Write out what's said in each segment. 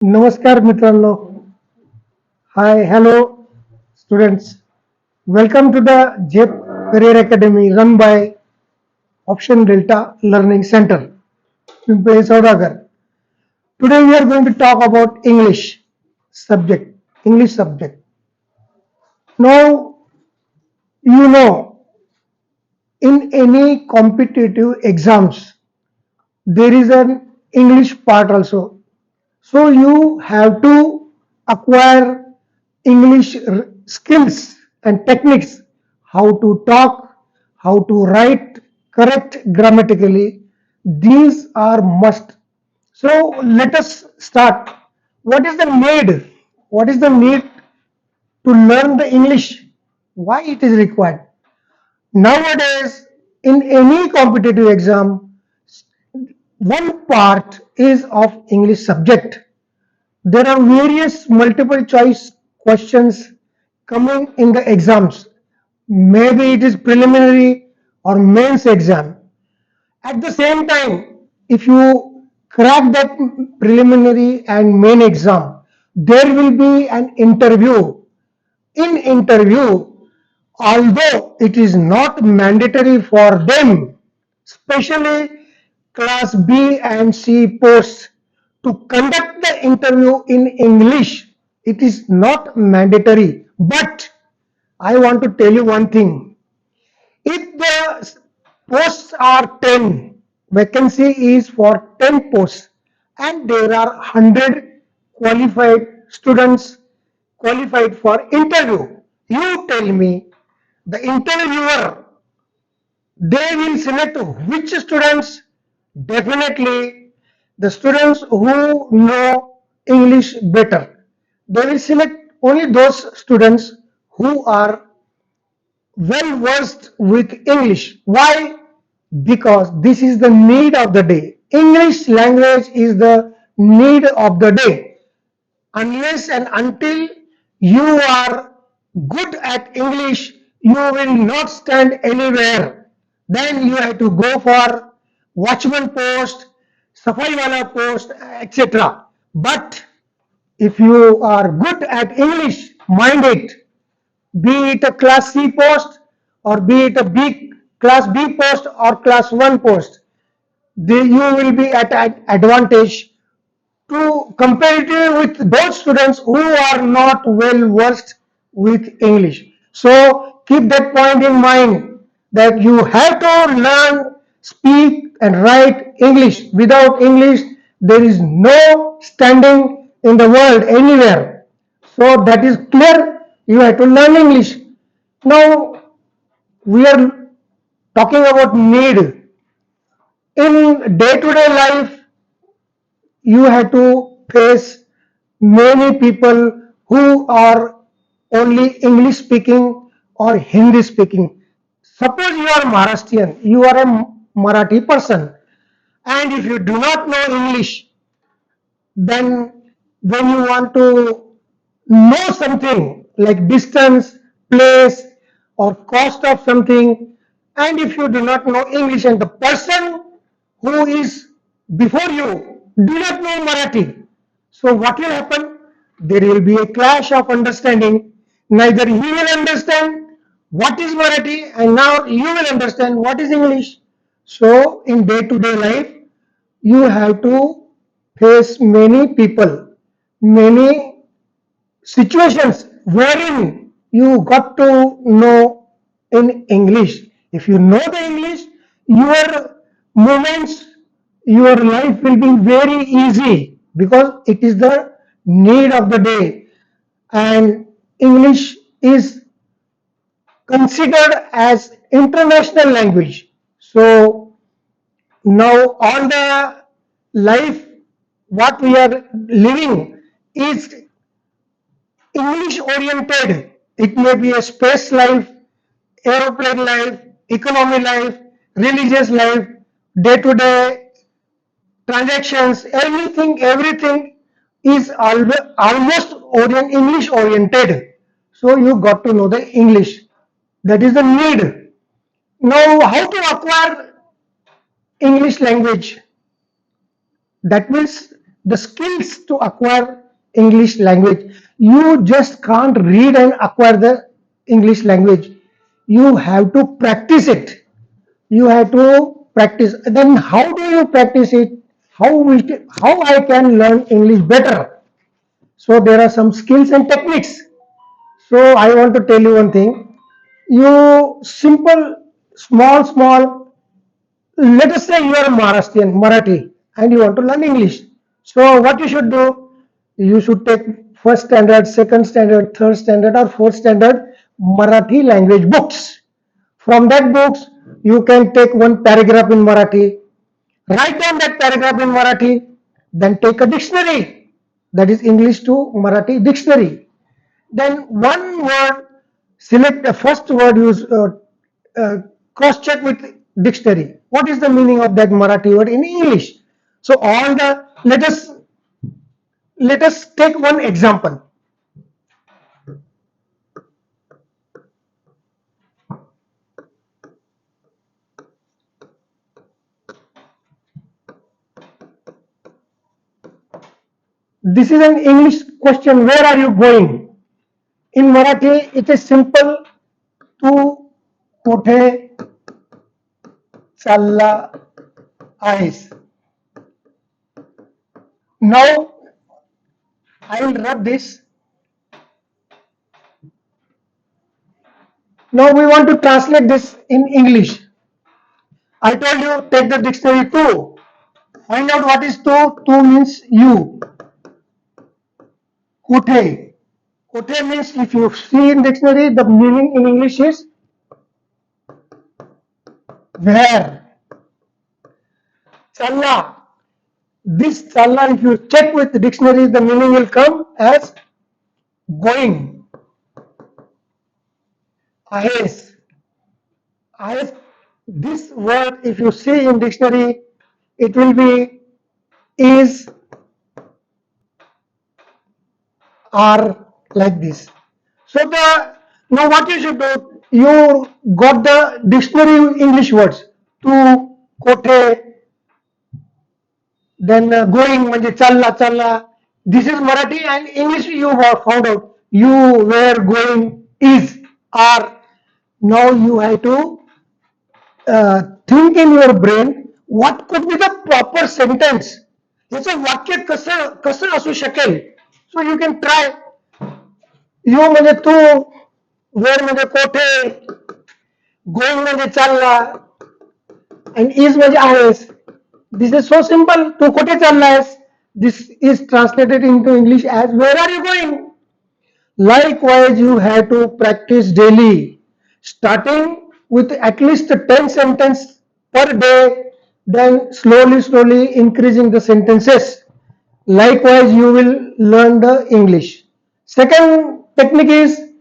नमस्कार मित्रांनो. हाय, hello students. Welcome to the JEP Career Academy run by Option Delta Learning Center, Pimpri Saudagar. Today we are going to talk about subject, English subject. Now, you know, in any competitive exams, there is an English part also. So you have to acquire English skills and techniques, how to talk, how to write correct grammatically. These are must. So let us start. What is the need? What is the need to learn the English? Why it is required? Nowadays, in any competitive exam, one part is of English subject. There are various multiple choice questions coming in the exams. Maybe it is preliminary or mains exam. At the same time, if you crack that preliminary and main exam, there will be an interview. In interview, although it is not mandatory for them, especially class B and C posts, to conduct the interview in English, it is not mandatory. But I want to tell you one thing. If the posts are 10, vacancy is for 10 posts, and there are 100 qualified students qualified for interview. You tell me, the interviewer, they will select which students? Definitely the students who know English better. They will select only those students who are well versed with English. Why? Because this is the need of the day. English language is the need of the day. Unless and until you are good at English, you will not stand anywhere. Then you have to go for watchman post, safai wala post, etc. But if you are good at English, mind it, be it a class C post or be it a B class B post or class 1 post, you will be at an advantage to comparative with those students who are not well versed with English. So keep that point in mind that you have to learn, speak, and write English. Without English, there is no standing in the world anywhere. So that is clear. You have to learn English. Now we are talking about need. In day-to-day life, you have to face many people who are only English speaking or Hindi speaking. Suppose you are Maharashtrian, you are a Marathi person, and if you do not know English, then when you want to know something like distance, place, or cost of something, and if you do not know English and the person who is before you do not know Marathi, so what will happen? There will be a clash of understanding. Neither he will understand what is Marathi, and now you will understand what is English. So, in day to day life, you have to face many people, many situations wherein you got to know in English. If you know the English, your movements, your life will be very easy because it is the need of the day. And English is considered as international language. So now all the life what we are living is English oriented. It may be a space life, aeroplane life, economy life, religious life, day to day transactions, everything is almost English oriented. So you got to know the English. That is the need. Now, how to acquire English language? That means the skills to acquire English language. You just can't read and acquire the English language. You have to practice it. You have to practice. Then how do you practice it? How I can learn English better? So there are some skills and techniques. So I want to tell you one thing. You simple, small. Let us say you are a Maharashtrian, Marathi, and you want to learn English. So what you should do? You should take first standard, second standard, third standard, or fourth standard Marathi language books. From that books, you can take one paragraph in Marathi, write down that paragraph in Marathi, then take a dictionary, that is English to Marathi dictionary. Then one word, select the first word, use cross check with dictionary. What is the meaning of that Marathi word in English? So all the let us take one example. This is an English question. Where are you going? In Marathi, it is simple. तू कुठे चालला आहेस? Now I will rub this. Now we want to translate this in English. I told you take the dictionary too. Find out what is to. To means you. Kuthe. Kuthe means if you see in dictionary, the meaning in English is where. Challa. This challa, if you check with the dictionary, the meaning will come as going. Ayes. Ayes. This word, if you see in dictionary, it will be is, are, like this. So the now what you should do, you got the dictionary English words to, kothe, then going म्हणजे challa challa. This is Marathi and English you have found out. You were going is are. Now you have to think in your brain what could be the proper sentence. याचं वाक्य कसं कसं असू शकेल. So you can try. You म्हणजे तू, where म्हणजे कोठे, going म्हणजे चालला, and is म्हणजे आहेस. This is so simple. तू कुठे चाललायस? This is translated into English as where are you going? Likewise, you have to practice daily, starting with at least 10 sentences per day, then slowly increasing the sentences. Likewise, you will learn the English. Second technique is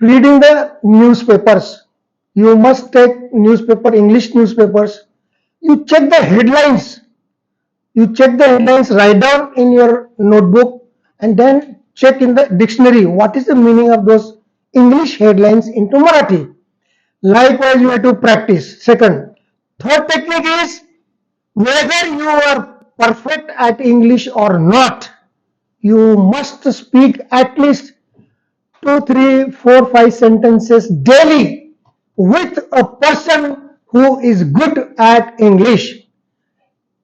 reading the newspapers. You must take newspaper, English newspapers. You check the headlines. You check the headlines, write down in your notebook, and then check in the dictionary what is the meaning of those English headlines into Marathi. Likewise, you have to practice. Second. Third technique is whether you are perfect at English or not, you must speak at least 2, 3, 4, 5 sentences daily with a person who is good at English.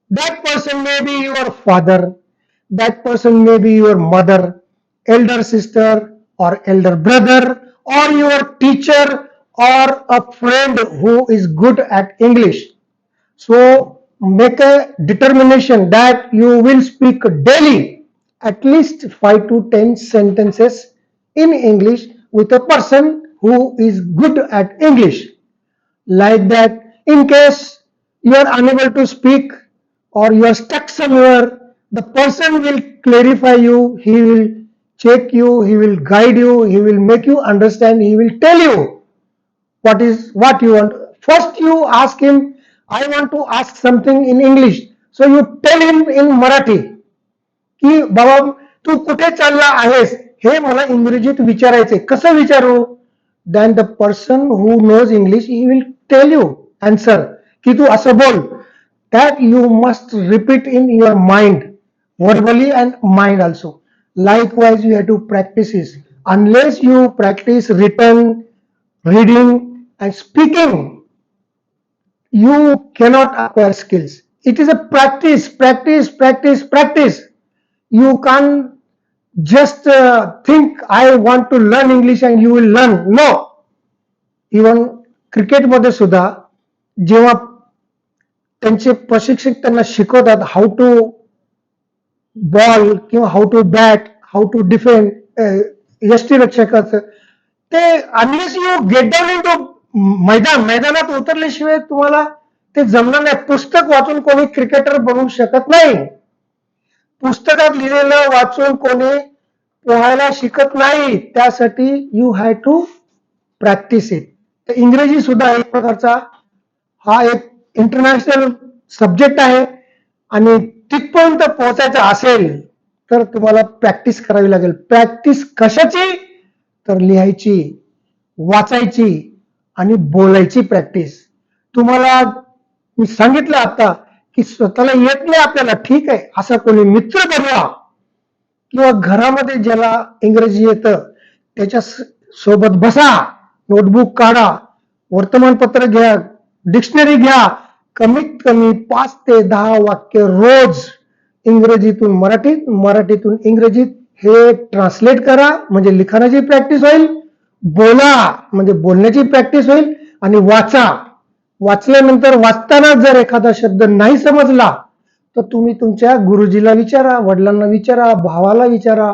That person may be your father, that person may be your mother, elder sister, or elder brother, or your teacher, or a friend who is good at English. So make a determination that you will speak daily at least 5 to 10 sentences in English with a person who is good at English. Like that, in case you are unable to speak or you are stuck somewhere, the person will clarify you, he will check you, he will guide you, he will make you understand, he will tell you what you want. First you ask him, I want to ask something in English. So you tell him in Marathi की बाबा तू कुठे चालला आहेस हे मला इंग्रजीत विचारायचे. कसं विचारू? Then the person who knows English, he will tell you answer की तू असं बोल. That you must repeat in your mind. verbally and mind also. Likewise, you have to practice it. Unless you practice written, reading, and speaking, you cannot acquire skills. It is a practice, practice, practice, practice. You can't just think I want to learn English and you will learn. No. Even क्रिकेटमध्ये सुद्धा जेव्हा त्यांचे प्रशिक्षक त्यांना शिकवतात हाऊ to bowl किंवा how to bat, how to defend, यष्टीरक्षकाचं ते unless you get down in to मैदानात उतरल्याशिवाय तुम्हाला ते जमणार नाही. पुस्तक वाचून कोणी क्रिकेटर बनवू शकत नाही. पुस्तकात लिहिलेलं वाचून कोणी पोहायला शिकत नाही. त्यासाठी you have to practise it. तर इंग्रजी सुद्धा एक प्रकारचा हा एक इंटरनॅशनल सब्जेक्ट आहे आणि तिथपर्यंत पोहोचायचं असेल तर तुम्हाला प्रॅक्टिस करावी लागेल. प्रॅक्टिस कशाची? तर लिहायची, वाचायची आणि बोलायची प्रॅक्टिस. तुम्हाला मी सांगितलं आता की स्वतःला येत नाही आपल्याला, ठीक आहे, असा कोणी मित्र बनवा किंवा घरामध्ये ज्याला इंग्रजी येतं त्याच्या सोबत बसा, नोटबुक काढा, वर्तमानपत्र घ्या, डिक्शनरी घ्या. कमीत कमी 5 ते 10 वाक्य रोज इंग्रजीतून मराठीत, मराठीतून इंग्रजीत हे ट्रान्सलेट करा, म्हणजे लिखाणाची प्रॅक्टिस होईल. बोला म्हणजे बोलण्याची प्रॅक्टिस होईल. आणि वाचा. वाचल्यानंतर वाचताना जर एखादा शब्द नाही समजला तर तुम्ही तुमच्या गुरुजीला विचारा, वडिलांना विचारा, भावाला विचारा,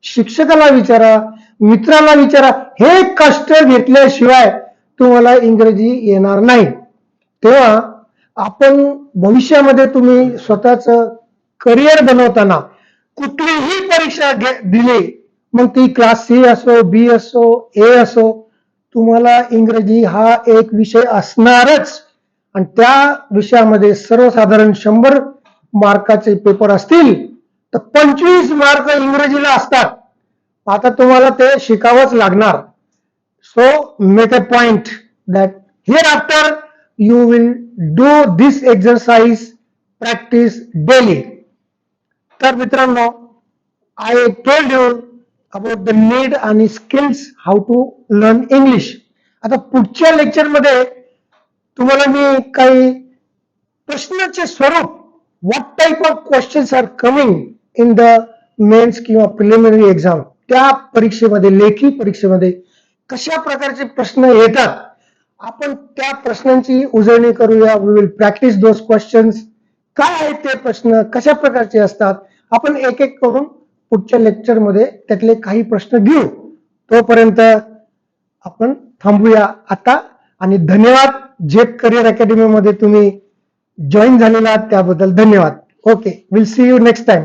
शिक्षकाला विचारा, मित्राला विचारा. हे कष्ट घेतल्याशिवाय तुम्हाला इंग्रजी येणार नाही. तेव्हा आपण भविष्यामध्ये तुम्ही स्वतःच करिअर बनवताना कुठलीही परीक्षा दिली, मग ती क्लास सी असो, बी असो, ए असो, तुम्हाला इंग्रजी हा एक विषय असणारच. आणि त्या विषयामध्ये सर्वसाधारण 100 मार्काचे पेपर असतील तर 25 मार्क इंग्रजीला असतात. आता तुम्हाला ते शिकावंच लागणार. So make a point that here after you will do this exercise practice daily. तर मित्रांनो, I told you about the need आणि skills how to learn English. आता पुढच्या लेक्चर मध्ये तुम्हाला मी काही प्रश्नाचे स्वरूप, what type of questions are coming in the mains किंवा प्रिलिमिनरी एक्झाम, त्या परीक्षेमध्ये, लेखी परीक्षेमध्ये कशा प्रकारचे प्रश्न येतात, आपण त्या प्रश्नांची उजळणी करूया. We will practise those questions. काय आहेत ते प्रश्न, कशा प्रकारचे असतात, आपण एक एक करून पुढच्या लेक्चरमध्ये त्यातले काही प्रश्न घेऊ. तोपर्यंत आपण थांबूया आता. आणि धन्यवाद. झेप करिअर अकॅडमी मध्ये तुम्ही जॉईन झालेला त्याबद्दल धन्यवाद. Okay, will see you next time.